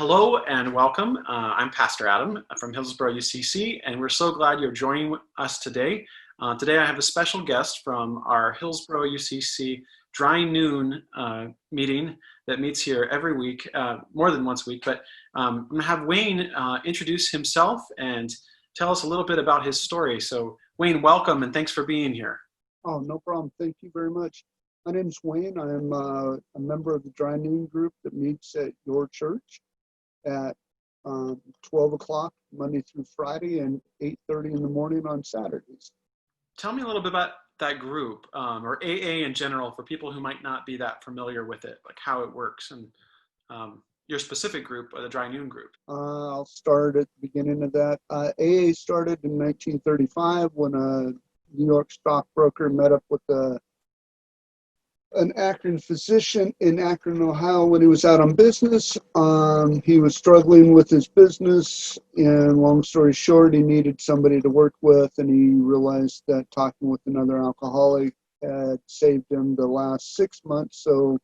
Hello and welcome. I'm Pastor Adam from Hillsboro UCC, and we're so glad you're joining us today. Today I have a special guest from our Hillsboro UCC Dry Noon meeting that meets here every week, more than once a week. But I'm going to have Wayne introduce himself and tell us a little bit about his story. So Wayne, welcome and thanks for being here. Oh, no problem. Thank you very much. My name is Wayne. I'm a member of the Dry Noon group that meets at your church at 12 o'clock Monday through Friday and 8:30 in the morning on Saturdays. Tell me a little bit about that group, or AA in general, for people who might not be that familiar with it, like how it works, and your specific group, the Dry Noon group. I'll start at the beginning of that. AA started in 1935 when a New York stockbroker met up with an Akron physician in Akron, Ohio, when he was out on business. He was struggling with his business, and long story short, he needed somebody to work with, and he realized that talking with another alcoholic had saved him the last 6 months, so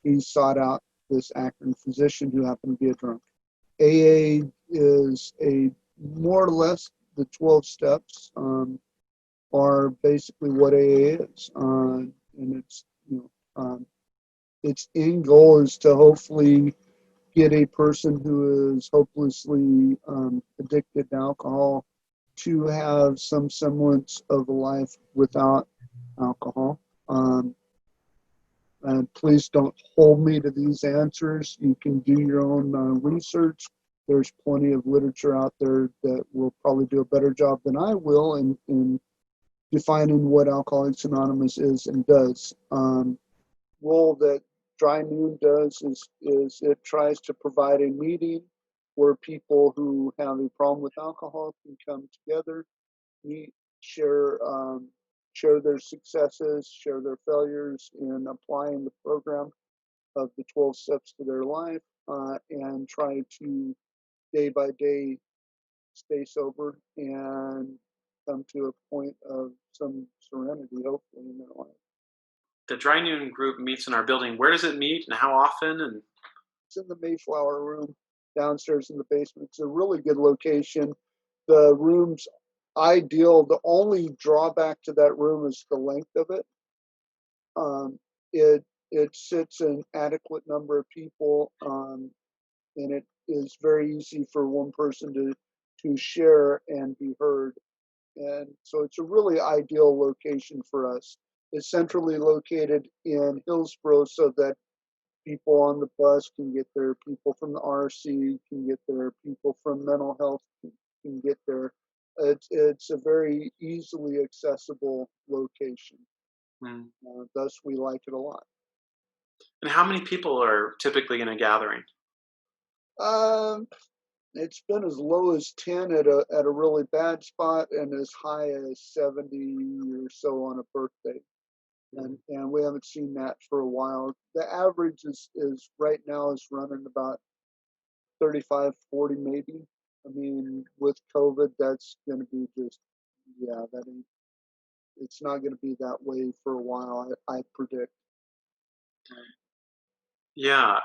he sought out this Akron physician who happened to be a drunk. AA is more or less the 12 steps are basically what AA is, and its end goal is to hopefully get a person who is hopelessly addicted to alcohol to have some semblance of a life without alcohol. And please don't hold me to these answers. You can do your own research. There's plenty of literature out there that will probably do a better job than I will in defining what Alcoholics Anonymous is and does. Role that Dry Noon does is it tries to provide a meeting where people who have a problem with alcohol can come together, meet, share their successes, share their failures in applying the program of the 12 steps to their life, and try to day by day stay sober and come to a point of some serenity, hopefully, in their life. The Dry Noon group meets in our building. Where does it meet and how often? And it's in the Mayflower room downstairs in the basement. It's a really good location. The room's ideal. The only drawback to that room is the length of it. It sits an adequate number of people, and it is very easy for one person to share and be heard. And so it's a really ideal location for us. It's centrally located in Hillsboro so that people on the bus can get there, people from the RC can get there, people from mental health can get there. It's a very easily accessible location. Thus, we like it a lot. And how many people are typically in a gathering? It's been as low as 10 at a really bad spot and as high as 70 or so on a birthday. And we haven't seen that for a while. The average is right now is running about 35, 40 maybe. I mean, with COVID, that's going to be just, it's not going to be that way for a while, I predict. Yeah,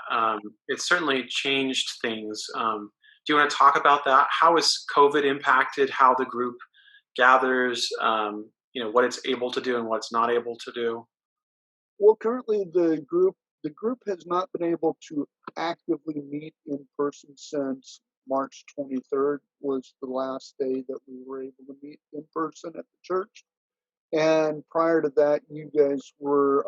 it certainly changed things. Do you want to talk about that? How has COVID impacted how the group gathers, what it's able to do and what it's not able to do? Well, currently the group has not been able to actively meet in person since March 23rd was the last day that we were able to meet in person at the church. And prior to that, you guys were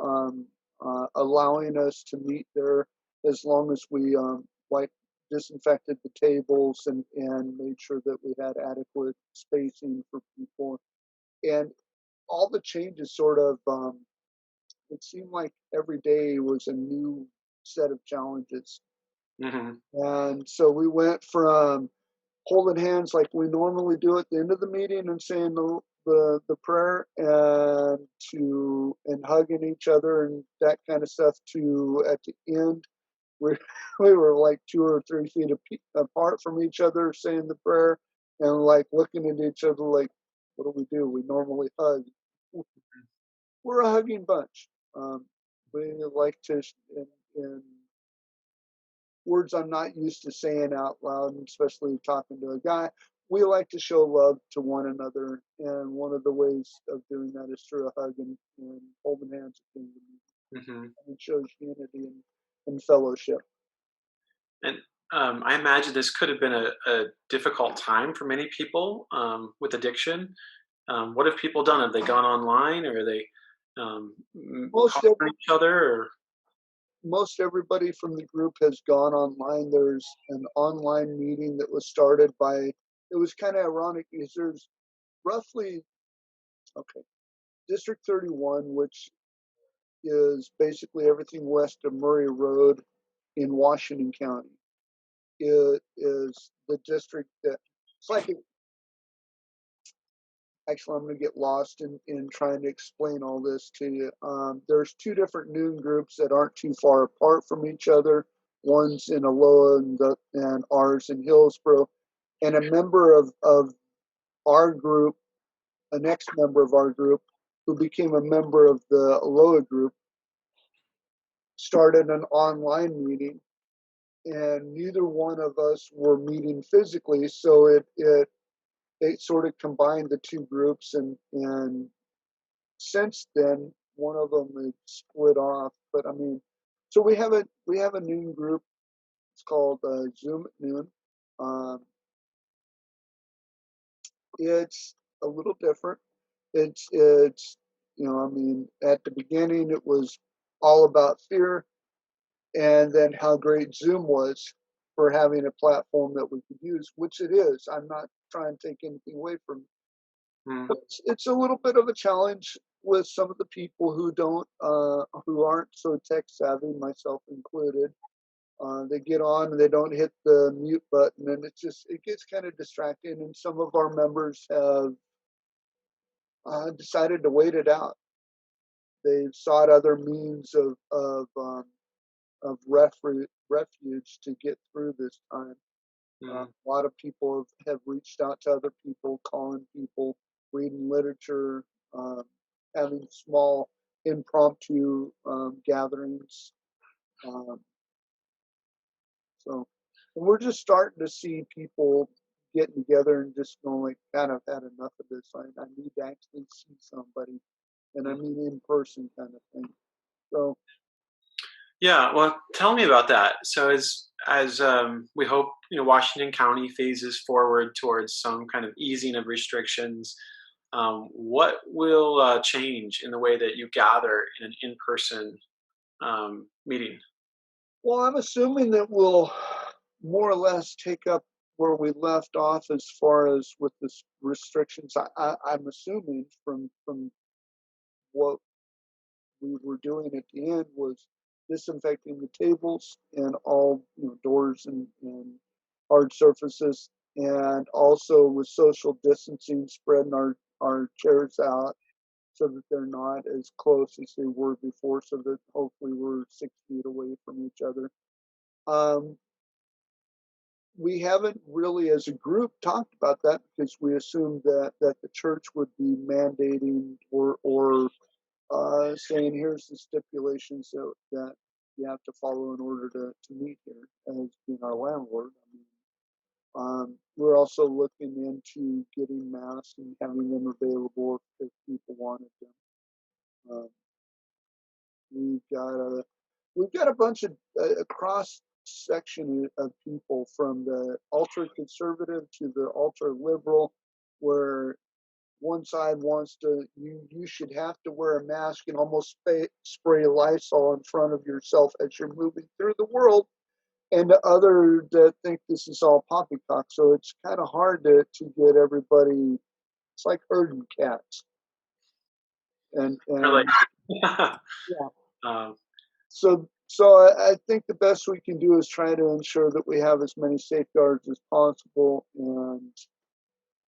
allowing us to meet there as long as we disinfected the tables and made sure that we had adequate spacing for people. And all the changes sort of it seemed like every day was a new set of challenges. Mm-hmm. And so we went from holding hands like we normally do at the end of the meeting and saying the prayer and hugging each other and that kind of stuff to at the end we were like 2 or 3 feet apart from each other saying the prayer and like looking at each other like, what do? We normally hug. We're a hugging bunch. We like to, and words I'm not used to saying out loud, and especially talking to a guy. We like to show love to one another, and one of the ways of doing that is through a hug and holding hands at the end of the meeting. Hmm. And it shows unity and fellowship. And I imagine this could have been a difficult time for many people with addiction. What have people done? Have they gone online, or are they Most calling each other? Or most everybody from the group has gone online. There's an online meeting that was started by, it was kind of ironic because there's roughly, okay, District 31, which is basically everything west of Murray Road in Washington County. It is the district that, it's like, actually, I'm going to get lost in trying to explain all this to you. There's two different noon groups that aren't too far apart from each other. One's in Aloha and ours in Hillsboro. And a member of our group, an ex-member of our group, who became a member of the Aloha group, started an online meeting. And neither one of us were meeting physically, so it sort of combined the two groups, and since then, one of them is split off. But I mean, so we have a noon group. It's called Zoom at Noon. Um, it's a little different. It's I mean, at the beginning it was all about fear, and then how great Zoom was for having a platform that we could use, which it is. I'm not trying to take anything away from. mm, It's a little bit of a challenge with some of the people who aren't so tech savvy, myself included. They get on and they don't hit the mute button, and it gets kind of distracting. And some of our members have decided to wait it out. They've sought other means of refuge to get through this time. A mm, lot of people have reached out to other people, calling people, reading literature, um, having small impromptu gatherings. Um, so and we're just starting to see people getting together and just going like, kind of had enough of this. I need to actually see somebody, and I mm. mean in person kind of thing. So Yeah, well, tell me about that. So as we hope, Washington County phases forward towards some kind of easing of restrictions, what will change in the way that you gather in an in-person meeting? well, I'm assuming that we'll more or less take up where we left off as far as with the restrictions. I'm assuming from what we were doing at the end was disinfecting the tables and all doors and hard surfaces, and also with social distancing, spreading our chairs out so that they're not as close as they were before, so that hopefully we're 6 feet away from each other. Um, we haven't really, as a group, talked about that because we assumed that the church would be mandating or saying here's the stipulations that you have to follow in order to meet here as being our landlord. I mean, we're also looking into getting masks and having them available if people wanted them. Um, we've got a we've got a bunch of a cross section of people from the ultra conservative to the ultra liberal, where one side wants you should have to wear a mask and almost spray Lysol in front of yourself as you're moving through the world, and the other that think this is all poppycock. So it's kind of hard to get everybody. It's like herding cats, Really? and yeah. um, So I think the best we can do is try to ensure that we have as many safeguards as possible, and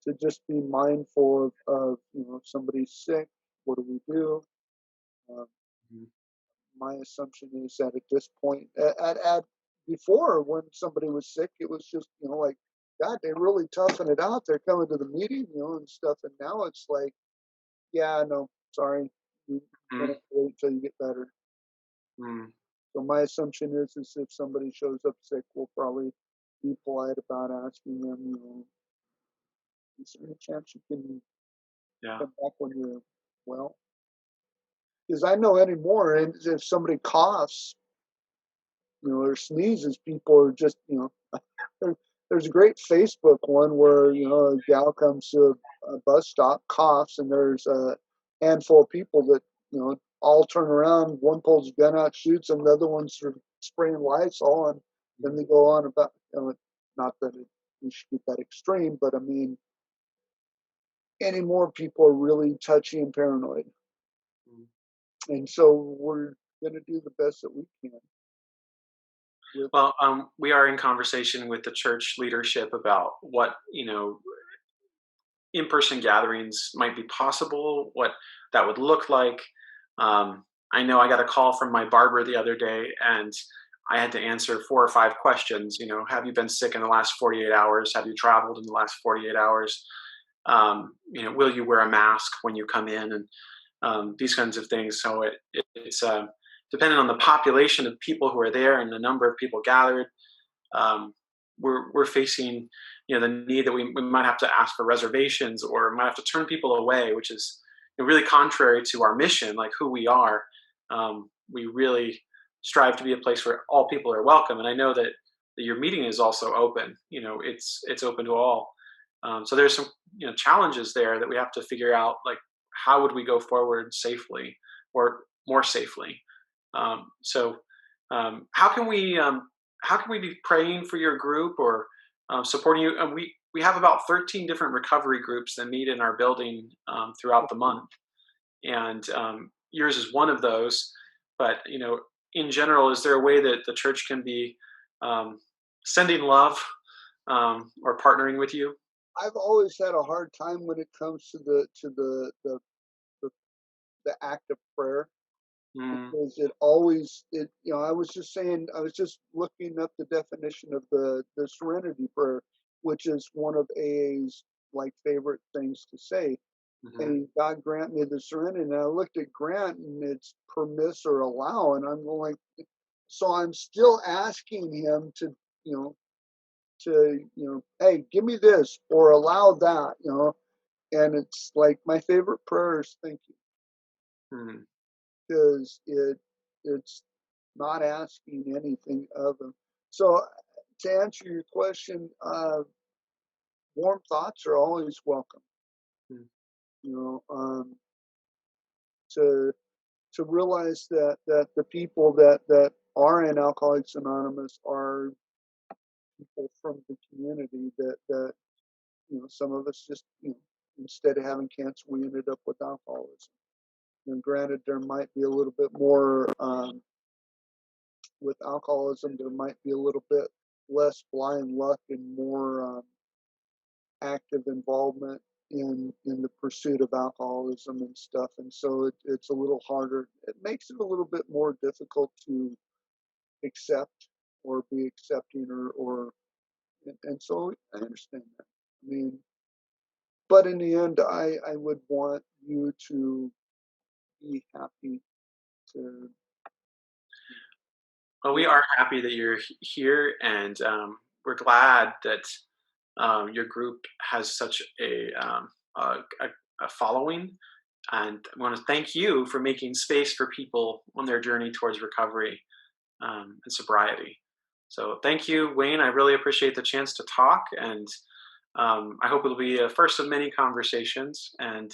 to just be mindful of if somebody's sick, what do we do? Um, my assumption is that at this point, at before when somebody was sick, it was just like, God, they really toughing it out. They're coming to the meeting, and stuff. And now it's like, yeah, no, sorry, you're gonna mm, wait till you get better. mm. So my assumption is if somebody shows up sick, we'll probably be polite about asking them, is there any chance you can Yeah. come back when you're well? Because I know anymore, and if somebody coughs, or sneezes, people are just, there, there's a great Facebook one where, a gal comes to a bus stop, coughs, and there's a handful of people that, all turn around. One pulls a gun out, shoots, and the other ones are spraying Lysol, and then they go on about, not that we should get that extreme, but I mean, anymore people are really touchy and paranoid. Mm. And so we're going to do the best that we can with. Well, we are in conversation with the church leadership about what, in-person gatherings might be possible, what that would look like. I know I got a call from my barber the other day, and I had to answer 4 or 5 questions. Have you been sick in the last 48 hours? Have you traveled in the last 48 hours? Will you wear a mask when you come in? And these kinds of things. So it's depending on the population of people who are there and the number of people gathered. Um, we're facing the need that we might have to ask for reservations, or might have to turn people away, which is really contrary to our mission, like who we are. We really strive to be a place where all people are welcome, and I know that your meeting is also open. It's open to all. So there's some challenges there that we have to figure out, like how would we go forward safely, or more safely. So how can we be praying for your group, or supporting you? And we have about 13 different recovery groups that meet in our building throughout the month, and yours is one of those. But in general, is there a way that the church can be um, sending love, or partnering with you? I've always had a hard time when it comes to the, the act of prayer, Mm, because it always it I was just saying, I was just looking up the definition of the serenity prayer, which is one of AA's like favorite things to say. mhm, And God grant me the serenity. And I looked at grant, and it's permiss or allow, and I'm going, so I'm still asking him to, hey, give me this or allow that, and it's like my favorite prayer is thank you, mhm. because it's not asking anything of him. So to answer your question, warm thoughts are always welcome. Mm. You know, to realize that the people that are in Alcoholics Anonymous are people from the community, that some of us just, instead of having cancer, we ended up with alcoholism. And granted, there might be a little bit more, with alcoholism, there might be a little bit less blind luck and more active involvement in the pursuit of alcoholism and stuff. And so it's a little harder. It makes it a little bit more difficult to accept or be accepting, or and so I understand that. I mean, but in the end, I would want you to be happy to. Well, we Yeah, are happy that you're here, and we're glad that your group has such a following. And I want to thank you for making space for people on their journey towards recovery and sobriety. So thank you, Wayne. I really appreciate the chance to talk, and I hope it'll be a first of many conversations. And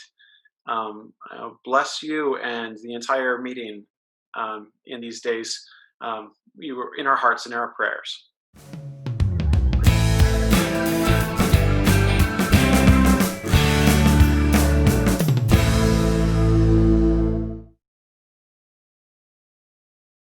bless you and the entire meeting in these days. You were in our hearts and in our prayers.